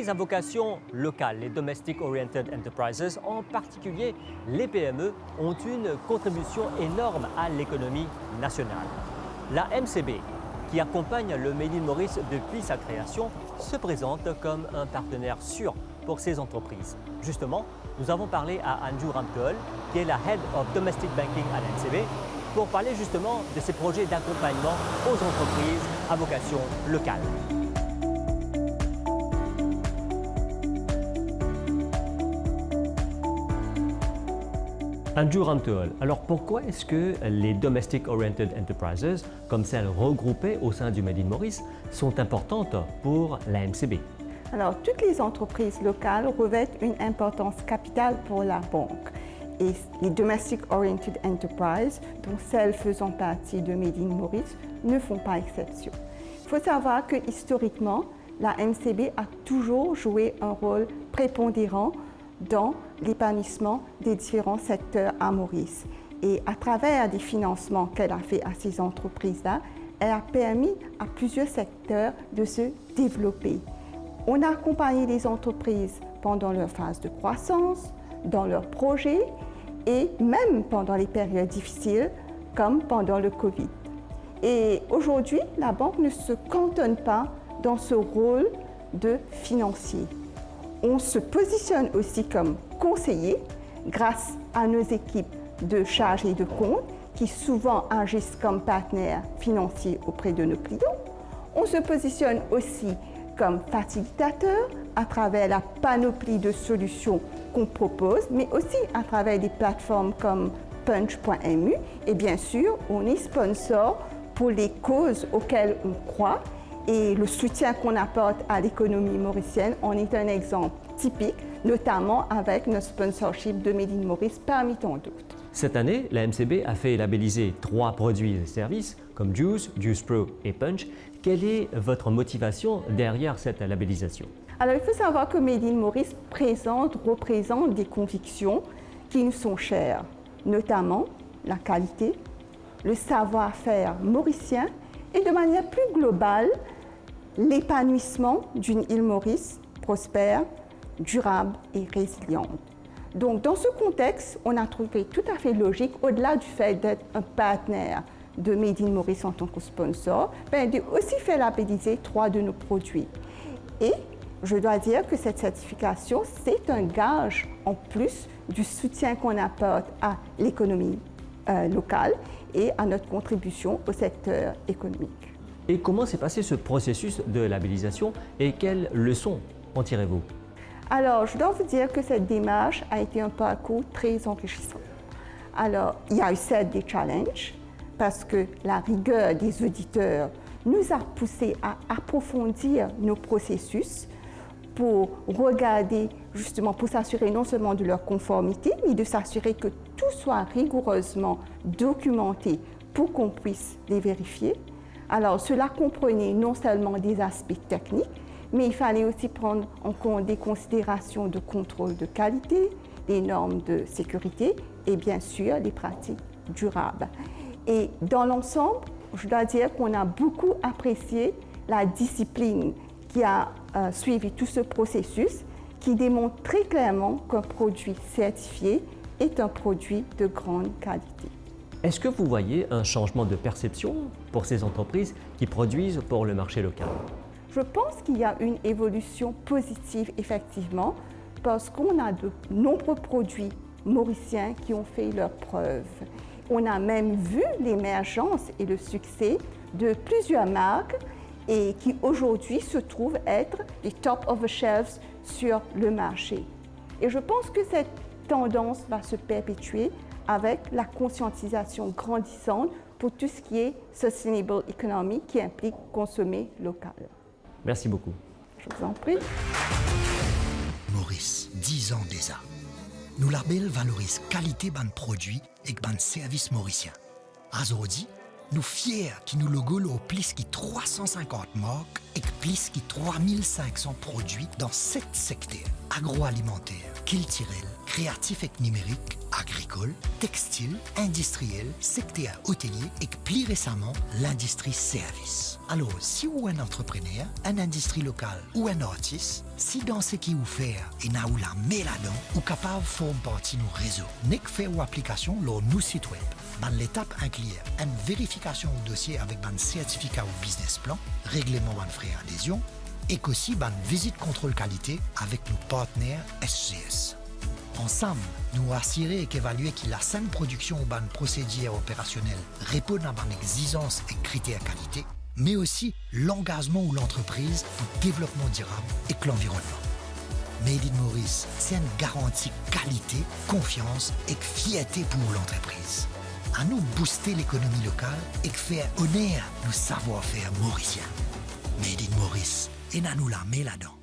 entreprises à vocation locale, les Domestic Oriented Enterprises, en particulier les PME, ont une contribution énorme à l'économie nationale. La MCB, qui accompagne le Made in Maurice depuis sa création, se présente comme un partenaire sûr pour ces entreprises. Justement, nous avons parlé à Andrew Ramtool, qui est la Head of Domestic Banking à la MCB, pour parler justement de ces projets d'accompagnement aux entreprises à vocation locale. Andrew Ramtool, alors pourquoi est-ce que les Domestic Oriented Enterprises, comme celles regroupées au sein du Made in Maurice, sont importantes pour la MCB? Alors, toutes les entreprises locales revêtent une importance capitale pour la banque. Et les Domestic Oriented Enterprises, dont celles faisant partie de Made in Maurice, ne font pas exception. Il faut savoir que historiquement, la MCB a toujours joué un rôle prépondérant dans l'épanouissement des différents secteurs à Maurice. Et à travers des financements qu'elle a fait à ces entreprises-là, elle a permis à plusieurs secteurs de se développer. On a accompagné les entreprises pendant leur phase de croissance, dans leurs projets et même pendant les périodes difficiles comme pendant le Covid. Et aujourd'hui, la banque ne se cantonne pas dans ce rôle de financier. On se positionne aussi comme conseiller grâce à nos équipes de chargés de compte qui souvent agissent comme partenaires financiers auprès de nos clients. On se positionne aussi comme facilitateur à travers la panoplie de solutions qu'on propose, mais aussi à travers des plateformes comme punch.mu. Et bien sûr, on est sponsor pour les causes auxquelles on croit. Et le soutien qu'on apporte à l'économie mauricienne en est un exemple typique, notamment avec notre sponsorship de Made in Maurice parmi tant d'autres. Cette année, la MCB a fait labelliser 3 produits et services comme Juice, Juice Pro et Punch. Quelle est votre motivation derrière cette labellisation? Alors, il faut savoir que Made in Maurice représente des convictions qui nous sont chères, notamment la qualité, le savoir-faire mauricien et de manière plus globale, l'épanouissement d'une île Maurice prospère, durable et résiliente. Donc, dans ce contexte, on a trouvé tout à fait logique, au-delà du fait d'être un partenaire de Made in Maurice en tant que sponsor, de aussi faire labelliser 3 de nos produits. Et je dois dire que cette certification, c'est un gage en plus du soutien qu'on apporte à l'économie locale et à notre contribution au secteur économique. Et comment s'est passé ce processus de labellisation et quelles leçons en tirez-vous? Alors, je dois vous dire que cette démarche a été un parcours très enrichissant. Alors, il y a eu certes des challenges parce que la rigueur des auditeurs nous a poussés à approfondir nos processus pour regarder, justement, pour s'assurer non seulement de leur conformité, mais de s'assurer que tout soit rigoureusement documenté pour qu'on puisse les vérifier. Alors, cela comprenait non seulement des aspects techniques, mais il fallait aussi prendre en compte des considérations de contrôle de qualité, des normes de sécurité et bien sûr des pratiques durables. Et dans l'ensemble, je dois dire qu'on a beaucoup apprécié la discipline qui a suivi tout ce processus, qui démontre très clairement qu'un produit certifié est un produit de grande qualité. Est-ce que vous voyez un changement de perception pour ces entreprises qui produisent pour le marché local? Je pense qu'il y a une évolution positive, effectivement, parce qu'on a de nombreux produits mauriciens qui ont fait leurs preuves. On a même vu l'émergence et le succès de plusieurs marques et qui aujourd'hui se trouvent être les top of the shelves sur le marché. Et je pense que cette tendance va se perpétuer avec la conscientisation grandissante pour tout ce qui est sustainable economy qui implique consommer local. Merci beaucoup. Je vous en prie. Maurice, 10 ans déjà. Nous label valorise qualité ban produits et ban services mauriciens. Aujourd'hui, nous fiers qui nous logo au plus qui 350 marques et plus qui 3500 produits dans 7 secteurs agroalimentaire, culturel, créatif et numérique, agricole, textile, industriel, secteur hôtelier et plus récemment l'industrie service. Alors, si vous êtes un entrepreneur, une industrie locale ou un artiste, si dans ce qui vous fait et n'a ou la met là-dedans, ou capable de former partie de nos réseaux, n'est que faire ou application sur nos sites web. Dans l'étape inclure une vérification au dossier avec un certificat ou business plan, règlement de frais d'adhésion, et qu'aussi une visite contrôle qualité avec nos partenaires SGS. Ensemble, nous assurer et évaluer que la saine production ou ban procédure opérationnelle répond à une exigence et critères qualité, mais aussi l'engagement ou l'entreprise au développement durable et que l'environnement. Made in Maurice, c'est une garantie qualité, confiance et fierté pour l'entreprise. À nous booster l'économie locale et faire honneur nos savoir-faire mauriciens. Made in Maurice, et à nous la met là-dedans.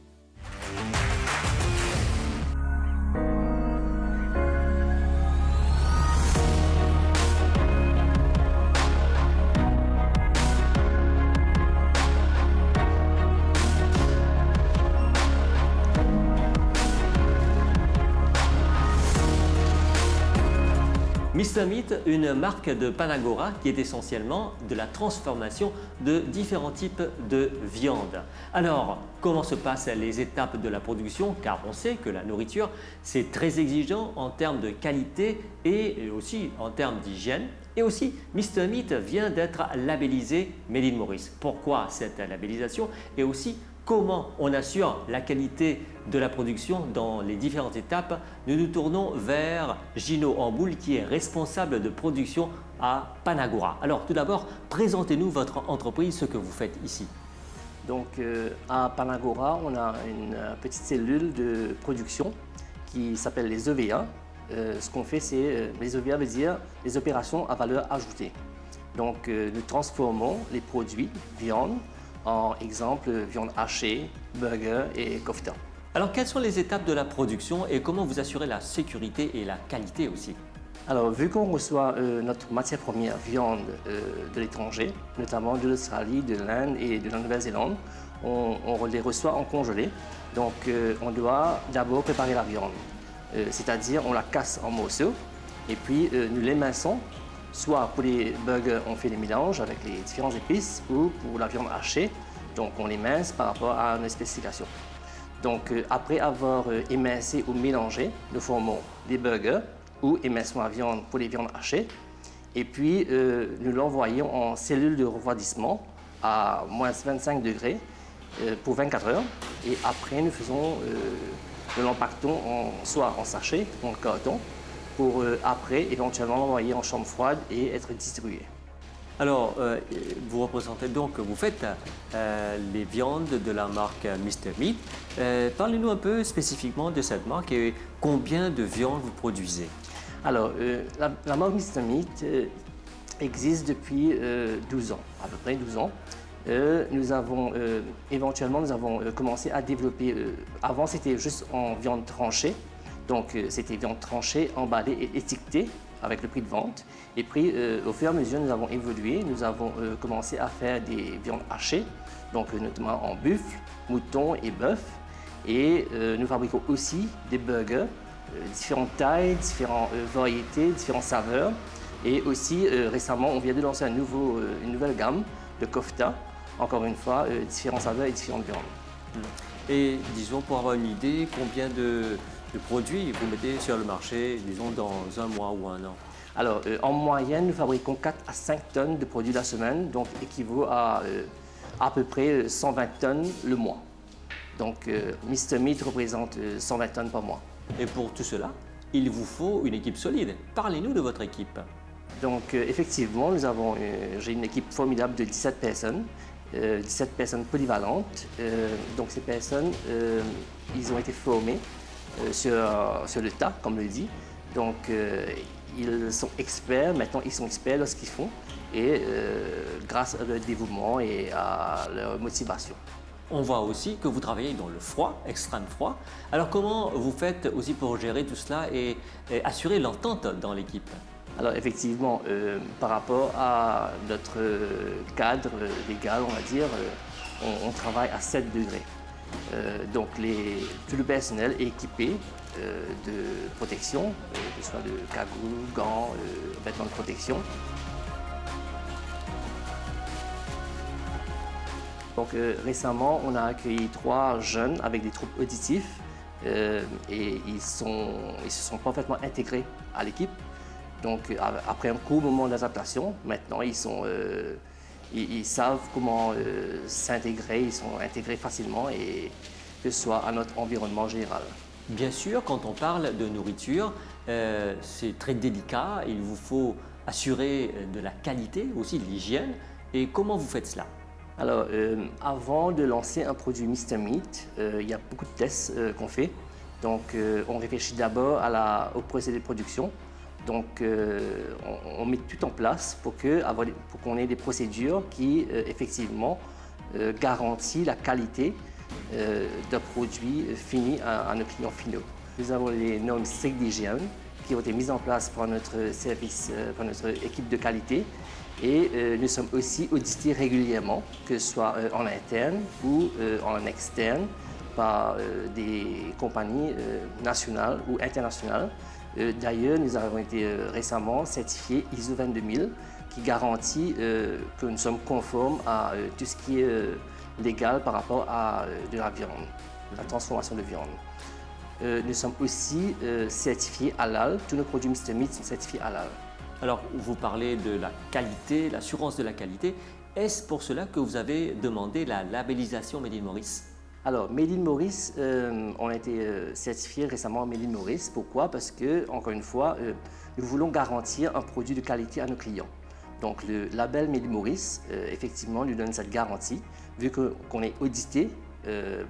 Mr Meat, une marque de Panagora qui est essentiellement de la transformation de différents types de viande. Alors, comment se passent les étapes de la production? Car on sait que la nourriture, c'est très exigeant en termes de qualité et aussi en termes d'hygiène. Et aussi, Mr Meat vient d'être labellisé Made in Maurice. Pourquoi cette labellisation? Et aussi, comment on assure la qualité de la production dans les différentes étapes? Nous nous tournons vers Gino Amboul qui est responsable de production à Panagora. Alors tout d'abord, présentez-nous votre entreprise, ce que vous faites ici. Donc à Panagora, on a une petite cellule de production qui s'appelle les EVA. Ce qu'on fait, c'est les EVA veut dire les opérations à valeur ajoutée. Donc nous transformons les produits viande en exemple viande hachée, burger et kofta. Alors quelles sont les étapes de la production et comment vous assurez la sécurité et la qualité aussi? Alors vu qu'on reçoit notre matière première viande de l'étranger, notamment de l'Australie, de l'Inde et de la Nouvelle-Zélande, on les reçoit en congelé. Donc on doit d'abord préparer la viande, c'est-à-dire on la casse en morceaux et puis nous l'éminçons. Soit pour les burgers, on fait des mélanges avec les différentes épices ou pour la viande hachée, donc on l'émince par rapport à nos spécifications. Donc après avoir émincé ou mélangé, nous formons des burgers ou éminçons la viande pour les viandes hachées et puis nous l'envoyons en cellule de refroidissement à moins 25 degrés pour 24 heures et après nous l'empaquetons soit en sachet ou en carton pour après éventuellement l'envoyer en chambre froide et être distribué. Alors, vous représentez donc, vous faites les viandes de la marque Mr Meat. Parlez-nous un peu spécifiquement de cette marque et combien de viande vous produisez? Alors, la marque Mr Meat existe depuis 12 ans, à peu près 12 ans. Nous avons commencé à développer, avant c'était juste en viande tranchée. Donc, c'était viande tranchée, emballée et étiquetée avec le prix de vente. Et puis, au fur et à mesure, nous avons évolué. Nous avons commencé à faire des viandes hachées, donc notamment en buffle, mouton et bœuf. Et nous fabriquons aussi des burgers, différentes tailles, différentes variétés, différentes saveurs. Et aussi, récemment, on vient de lancer une nouvelle gamme de kofta. Encore une fois, différentes saveurs et différentes viandes. Et disons, pour avoir une idée, combien de produits vous mettez sur le marché, disons, dans un mois ou un an? Alors, en moyenne, nous fabriquons 4 à 5 tonnes de produits la semaine, donc équivaut à peu près 120 tonnes le mois. Donc, Mr Meat représente 120 tonnes par mois. Et pour tout cela, il vous faut une équipe solide. Parlez-nous de votre équipe. Donc, effectivement, j'ai une équipe formidable de 17 personnes. 17 personnes polyvalentes. Donc, ces personnes, ils ont été formés sur le tas, comme le dit. Donc, ils sont experts, maintenant ils sont experts dans ce qu'ils font et grâce à leur dévouement et à leur motivation. On voit aussi que vous travaillez dans le froid, extrême froid. Alors comment vous faites aussi pour gérer tout cela et assurer l'entente dans l'équipe? Alors effectivement, par rapport à notre cadre légal, on va dire, on travaille à 7 degrés. Donc tout le personnel est équipé de protection, que ce soit de cagoule, gants, vêtements de protection. Donc récemment, on a accueilli 3 jeunes avec des troubles auditifs et ils se sont parfaitement intégrés à l'équipe. Donc après un court moment d'adaptation, maintenant ils savent comment s'intégrer, ils sont intégrés facilement et que ce soit à notre environnement général. Bien sûr, quand on parle de nourriture, c'est très délicat. Il vous faut assurer de la qualité, aussi de l'hygiène. Et comment vous faites cela? Alors, avant de lancer un produit Mr Meat, il y a beaucoup de tests qu'on fait. Donc, on réfléchit d'abord au procédé de production. Donc, on met tout en place pour qu'on ait des procédures qui, effectivement, garantissent la qualité d'un produit fini à nos clients finaux. Nous avons les normes strictes d'hygiène qui ont été mises en place par notre service, par notre équipe de qualité. Et nous sommes aussi audités régulièrement, que ce soit en interne ou en externe, par des compagnies nationales ou internationales. D'ailleurs, nous avons été récemment certifiés ISO 22000, qui garantit que nous sommes conformes à tout ce qui est légal par rapport à de la viande, la transformation de viande. Nous sommes aussi certifiés halal. Tous nos produits Mr Meat sont certifiés halal. Alors, vous parlez de la qualité, l'assurance de la qualité. Est-ce pour cela que vous avez demandé la labellisation Made in Maurice? Alors, Made in Maurice, on a été certifié récemment Made in Maurice. Pourquoi? Parce que, encore une fois, nous voulons garantir un produit de qualité à nos clients. Donc, le label Made in Maurice, effectivement, nous donne cette garantie, vu qu'on est audité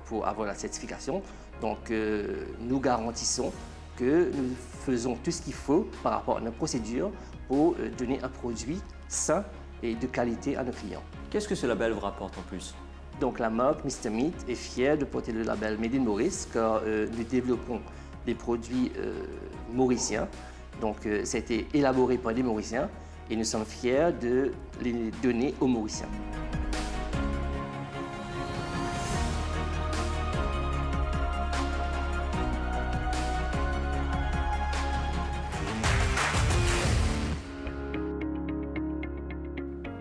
pour avoir la certification. Donc, nous garantissons que nous faisons tout ce qu'il faut par rapport à nos procédures pour donner un produit sain et de qualité à nos clients. Qu'est-ce que ce label vous rapporte en plus? Donc la marque Mr Meat est fière de porter le label Made in Maurice car nous développons des produits mauriciens. Donc ça a été élaboré par des Mauriciens et nous sommes fiers de les donner aux Mauriciens.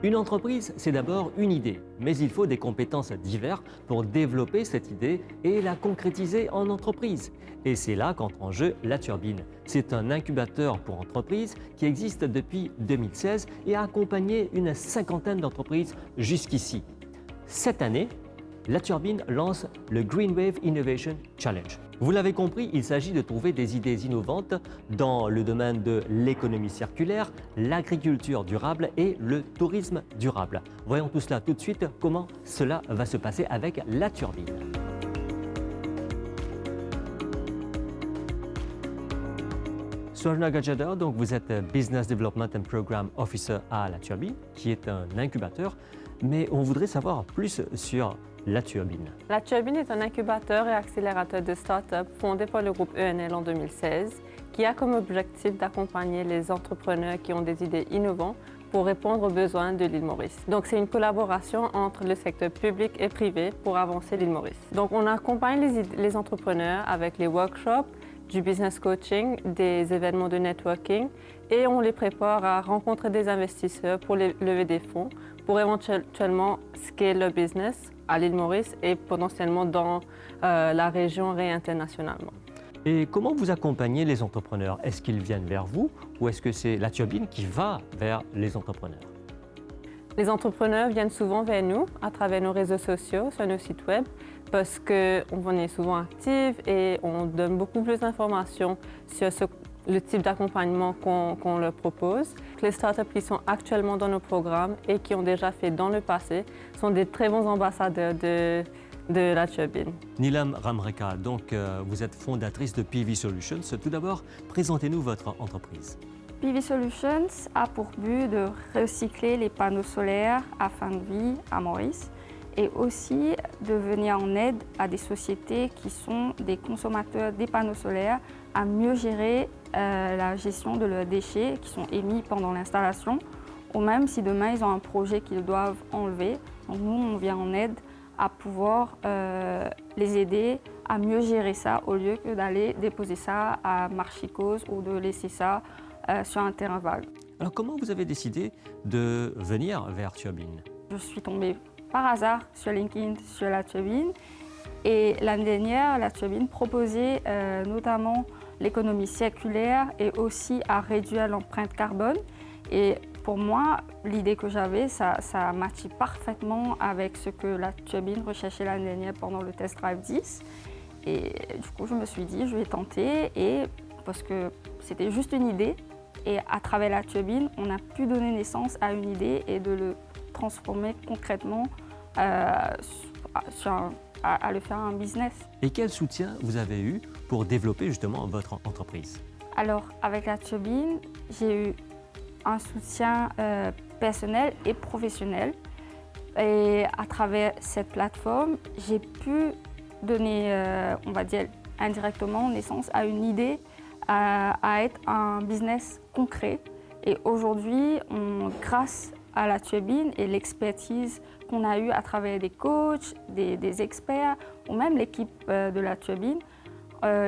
Une entreprise, c'est d'abord une idée, mais il faut des compétences diverses pour développer cette idée et la concrétiser en entreprise. Et c'est là qu'entre en jeu La Turbine. C'est un incubateur pour entreprises qui existe depuis 2016 et a accompagné une 50aine d'entreprises jusqu'ici. Cette année, La Turbine lance le Green Wave Innovation Challenge. Vous l'avez compris, il s'agit de trouver des idées innovantes dans le domaine de l'économie circulaire, l'agriculture durable et le tourisme durable. Voyons tout cela tout de suite, comment cela va se passer avec La Turbine. Swarna Gajadar, donc vous êtes Business Development and Program Officer à La Turbine, qui est un incubateur, mais on voudrait savoir plus sur La Turbine. La Turbine est un incubateur et accélérateur de start-up fondé par le groupe ENL en 2016 qui a comme objectif d'accompagner les entrepreneurs qui ont des idées innovantes pour répondre aux besoins de l'île Maurice. Donc c'est une collaboration entre le secteur public et privé pour avancer l'île Maurice. Donc on accompagne les entrepreneurs avec les workshops, du business coaching, des événements de networking et on les prépare à rencontrer des investisseurs pour lever des fonds pour éventuellement scale leur business à l'île Maurice et potentiellement dans la région et internationalement. Et comment vous accompagnez les entrepreneurs? Est-ce qu'ils viennent vers vous ou est-ce que c'est La Turbine qui va vers les entrepreneurs? Les entrepreneurs viennent souvent vers nous à travers nos réseaux sociaux, sur nos sites web, parce qu'on est souvent actifs et on donne beaucoup plus d'informations sur le type d'accompagnement qu'on leur propose. Les startups qui sont actuellement dans nos programmes et qui ont déjà fait dans le passé sont des très bons ambassadeurs de La Turbine. Nilam Ramreka, donc vous êtes fondatrice de PV Solutions. Tout d'abord, présentez-nous votre entreprise. PV Solutions a pour but de recycler les panneaux solaires à fin de vie à Maurice et aussi de venir en aide à des sociétés qui sont des consommateurs des panneaux solaires à mieux gérer la gestion de leurs déchets qui sont émis pendant l'installation ou même si demain ils ont un projet qu'ils doivent enlever. Donc nous, on vient en aide à pouvoir les aider à mieux gérer ça au lieu que d'aller déposer ça à Marchicose ou de laisser ça sur un terrain vague. Alors comment vous avez décidé de venir vers Turbine? Je suis tombée par hasard sur LinkedIn sur la Turbine et l'année dernière, la Turbine proposait notamment l'économie circulaire et aussi à réduire l'empreinte carbone. Et pour moi, l'idée que j'avais, ça matchait parfaitement avec ce que la Turbine recherchait l'année dernière pendant le Test Drive 10. Et du coup, je me suis dit, je vais tenter, parce que c'était juste une idée. Et à travers la Turbine, on a pu donner naissance à une idée et de le transformer concrètement, à le faire un business. Et quel soutien vous avez eu pour développer justement votre entreprise? Alors, avec la Turbine, j'ai eu un soutien personnel et professionnel. Et à travers cette plateforme, j'ai pu donner, on va dire, indirectement naissance à une idée, à être un business concret. Et aujourd'hui, grâce à la Turbine et l'expertise qu'on a eue à travers des coachs, des experts ou même l'équipe de la Turbine,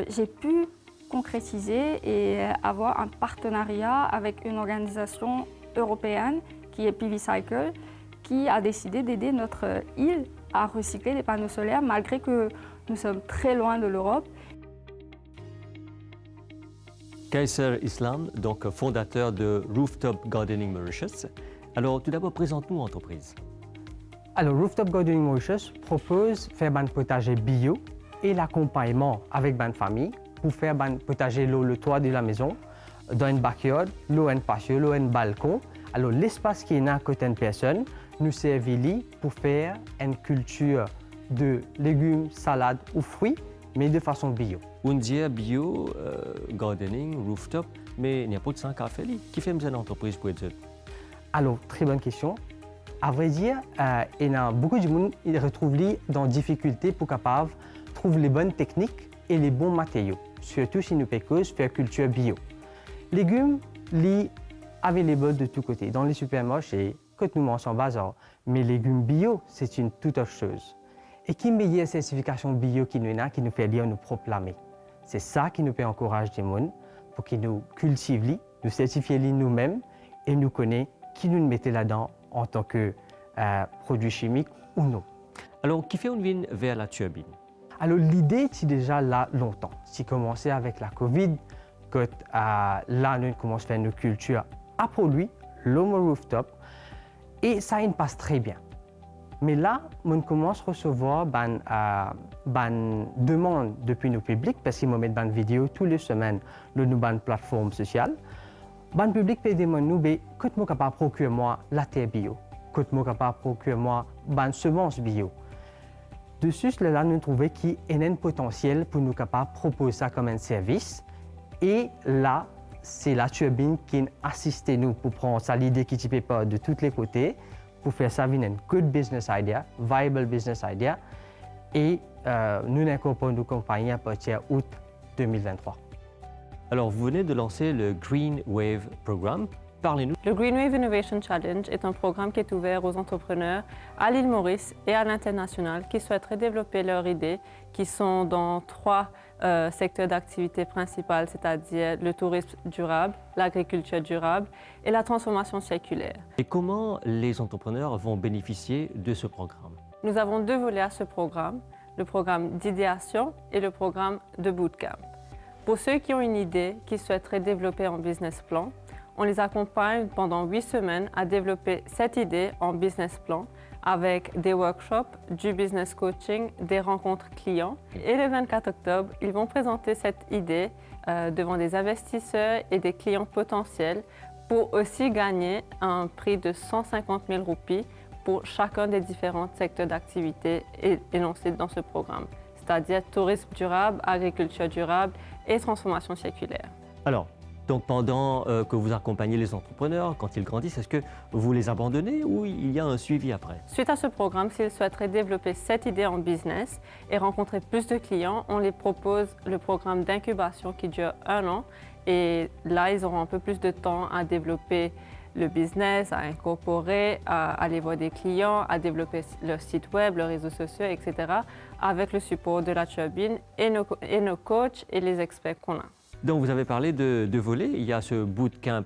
j'ai pu concrétiser et avoir un partenariat avec une organisation européenne qui est PV Cycle, qui a décidé d'aider notre île à recycler les panneaux solaires malgré que nous sommes très loin de l'Europe. Kaiser Islam, donc fondateur de Rooftop Gardening Mauritius. Alors tout d'abord, présente-nous l'entreprise. Alors Rooftop Gardening Mauritius propose faire un potager bio et l'accompagnement avec une famille pour faire un potager le toit de la maison, dans une backyard, un patio, un balcon. Alors l'espace qui est là à côté d'une personne nous servit pour faire une culture de légumes, salades ou fruits, mais de façon bio. On dit bio, gardening, rooftop, mais il n'y a pas de 5 à faire. Qui fait une entreprise pour être? Alors, très bonne question. À vrai dire, il y a beaucoup de monde qui retrouvent dans difficulté pour capable trouver les bonnes techniques et les bons matériaux, surtout si nous pécons faire culture bio. Légumes, les available de tous côtés, dans les supermarchés, quand nous mangeons en bazar. Mais légumes bio, c'est une toute autre chose. Et qui meilleure certification bio qui nous a, qui nous fait lire nous proclamer. C'est ça qui nous peut encourager les gens pour qu'ils nous cultivent, nous certifier nous-mêmes et nous connaissent qui nous mettons là-dedans en tant que produits chimiques ou non. Alors, qui fait une ligne vers la Turbine? Alors, l'idée est déjà là longtemps. C'est commencé avec la COVID, quand là, nous commençons à faire nos cultures à produits, l'homo rooftop, et ça il passe très bien. Mais là, on commence à recevoir une demande depuis nos publics, parce qu'ils me mettent une vidéo toutes les semaines sur nos plateformes sociales. Le public peut demander nous, quand je suis capable de procurer moi la terre bio, quand je suis capable de procurer moi une semence bio. De ce, là, nous trouvons qu'il y a un potentiel pour nous capables de proposer ça comme un service. Et là, c'est la Turbine qui assiste nous pour prendre ça, l'idée qui ne peut pas de tous les côtés, pour faire ça une good business idea, viable business idea. Et nous incorporons nos compagnies à partir d'août 2023. Alors, vous venez de lancer le Green Wave Programme. Parlez-nous. Le Green Wave Innovation Challenge est un programme qui est ouvert aux entrepreneurs à l'île Maurice et à l'international qui souhaiteraient développer leurs idées, qui sont dans 3 secteurs d'activité principales, c'est-à-dire le tourisme durable, l'agriculture durable et la transformation circulaire. Et comment les entrepreneurs vont bénéficier de ce programme? Nous avons 2 volets à ce programme, le programme d'idéation et le programme de bootcamp. Pour ceux qui ont une idée qu'ils souhaiteraient développer en business plan, on les accompagne pendant 8 semaines à développer cette idée en business plan avec des workshops, du business coaching, des rencontres clients. Et le 24 octobre, ils vont présenter cette idée devant des investisseurs et des clients potentiels pour aussi gagner un prix de 150 000 roupies pour chacun des différents secteurs d'activité énoncés dans ce programme, c'est-à-dire tourisme durable, agriculture durable et transformation circulaire. Alors, donc pendant que vous accompagnez les entrepreneurs, quand ils grandissent, est-ce que vous les abandonnez ou il y a un suivi après? Suite à ce programme, s'ils souhaiteraient développer cette idée en business et rencontrer plus de clients, on les propose le programme d'incubation qui dure 1 an. Et là, ils auront un peu plus de temps à développer le business, à incorporer, à aller voir des clients, à développer leur site web, leurs réseaux sociaux, etc. avec le support de la turbine et nos coachs et les experts qu'on a. Donc vous avez parlé de volets, il y a ce bootcamp.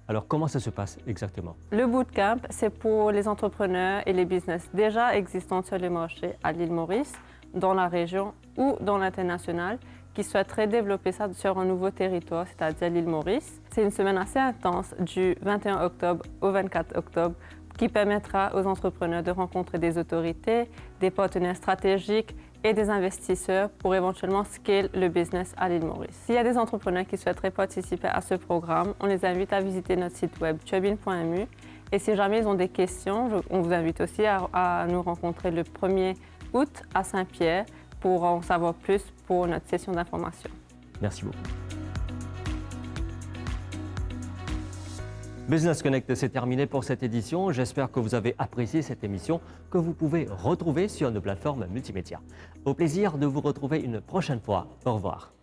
Alors comment ça se passe exactement? Le bootcamp, c'est pour les entrepreneurs et les business déjà existants sur le marché à l'île Maurice, dans la région ou dans l'international, qui souhaiteraient développer ça sur un nouveau territoire, c'est-à-dire l'île Maurice. C'est une semaine assez intense du 21 octobre au 24 octobre qui permettra aux entrepreneurs de rencontrer des autorités, des partenaires stratégiques et des investisseurs pour éventuellement scale le business à l'île Maurice. S'il y a des entrepreneurs qui souhaiteraient participer à ce programme, on les invite à visiter notre site web turbine.mu. Et si jamais ils ont des questions, on vous invite aussi à nous rencontrer le 1er août à Saint-Pierre pour en savoir plus pour notre session d'information. Merci beaucoup. Business Connect, c'est terminé pour cette édition. J'espère que vous avez apprécié cette émission que vous pouvez retrouver sur nos plateformes multimédia. Au plaisir de vous retrouver une prochaine fois. Au revoir.